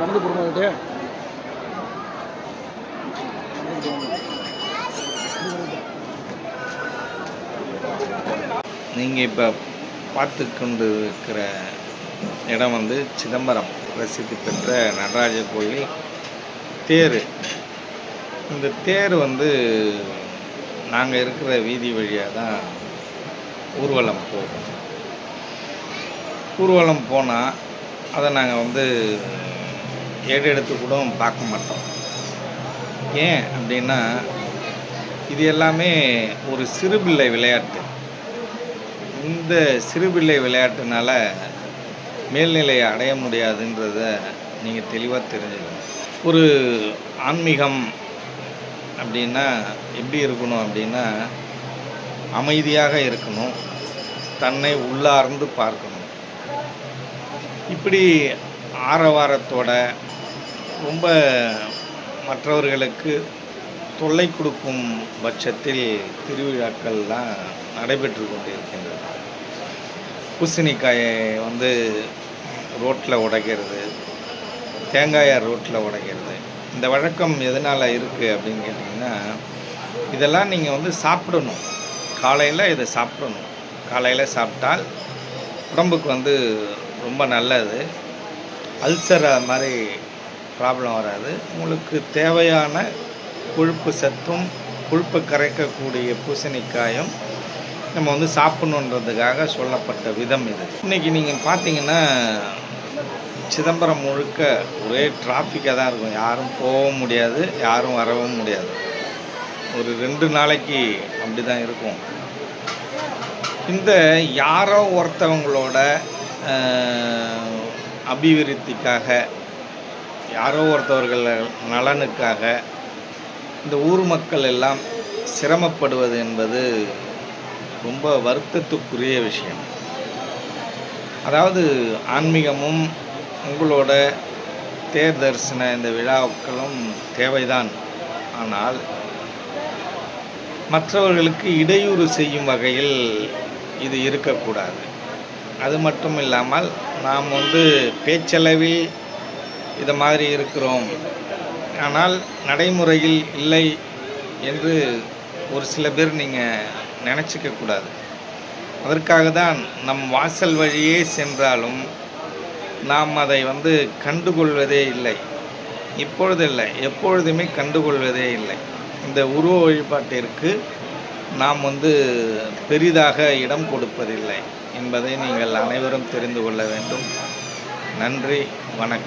நடந்து போடும்போது நீங்கள் இப்போ பார்த்து கொண்டு இருக்கிற இடம் வந்து சிதம்பரம் பிரசித்தி பெற்ற நடராஜர் கோயில் தேர். இந்த தேர் வந்து நாங்கள் இருக்கிற வீதி வழியாக தான் ஊர்வலம் போகும். ஊர்வலம் போனால் அதை நாங்கள் வந்து ஏறெடுத்து கூட பார்க்க மாட்டோம். ஏன் அப்படின்னா, இது எல்லாமே ஒரு சிறுபிள்ளை விளையாட்டு. இந்த சிறுபிள்ளை விளையாட்டுனால மேல்நிலையை அடைய முடியாதுன்றத நீங்கள் தெளிவாக தெரிஞ்சுக்கணும். ஒரு ஆன்மீகம் அப்படின்னா எப்படி இருக்கணும் அப்படின்னா, அமைதியாக இருக்கணும், தன்னை உள்ளார்ந்து பார்க்கணும். இப்படி ஆரவாரத்தோட ரொம்ப மற்றவர்களுக்கு தொல்லை கொடுக்கும் பட்சத்தில் திருவிழாக்கள்லாம் நடைபெற்று கொண்டிருக்கின்றது. பூசணிக்காயை வந்து ரோட்டில் உடைக்கிறது, தேங்காயை ரோட்டில் உடைக்கிறது, இந்த வழக்கம் எதனால் இருக்குது அப்படின்னு கேட்டிங்கன்னா, இதெல்லாம் நீங்கள் வந்து சாப்பிடணும். காலையில் இதை சாப்பிடணும். காலையில் சாப்பிட்டால் உடம்புக்கு வந்து ரொம்ப நல்லது. அல்சர் அது மாதிரி ப்ராப்ளம் வராது. உங்களுக்கு தேவையான கொழுப்பு சத்தும் கொழுப்பை கரைக்கக்கூடிய பூசணிக்காயும் நம்ம வந்து சாப்பிடணுன்றதுக்காக சொல்லப்பட்ட விதம் இது. இன்றைக்கி நீங்கள் பார்த்தீங்கன்னா சிதம்பரம் முழுக்க ஒரே டிராஃபிக்காக தான் இருக்கும். யாரும் போகவும் முடியாது, யாரும் வரவும் முடியாது. ஒரு 2 நாளைக்கு அப்படி தான் இருக்கும். இந்த யாரோ ஒருத்தவங்களோட அபிவிருத்திக்காக, யாரோ ஒருத்தவர்கள் நலனுக்காக இந்த ஊர் மக்கள் எல்லாம் சிரமப்படுவது என்பது ரொம்ப வருத்தத்துக்குரிய விஷயம். அதாவது ஆன்மீகமும் உங்களோட தேர் தரிசன இந்த விழாக்களும் தேவைதான். ஆனால் மற்றவர்களுக்கு இடையூறு செய்யும் வகையில் இது இருக்கக்கூடாது. அது மட்டும் இல்லாமல் நாம் வந்து பேச்சளவில் இதை மாதிரி இருக்கிறோம், ஆனால் நடைமுறையில் இல்லை என்று ஒரு சில பேர் நீங்கள் நினச்சிக்கக்கூடாது. அதற்காக தான் நம் வாசல் வழியே சென்றாலும் நாம் அதை வந்து கண்டுகொள்வதே இல்லை. இப்பொழுதில்லை, எப்பொழுதுமே கண்டுகொள்வதே இல்லை. இந்த உருவ வழிபாட்டிற்கு நாம் வந்து பெரிதாக இடம் கொடுப்பதில்லை என்பதை நீங்கள் அனைவரும் தெரிந்து கொள்ள வேண்டும். நன்றி, வணக்கம்.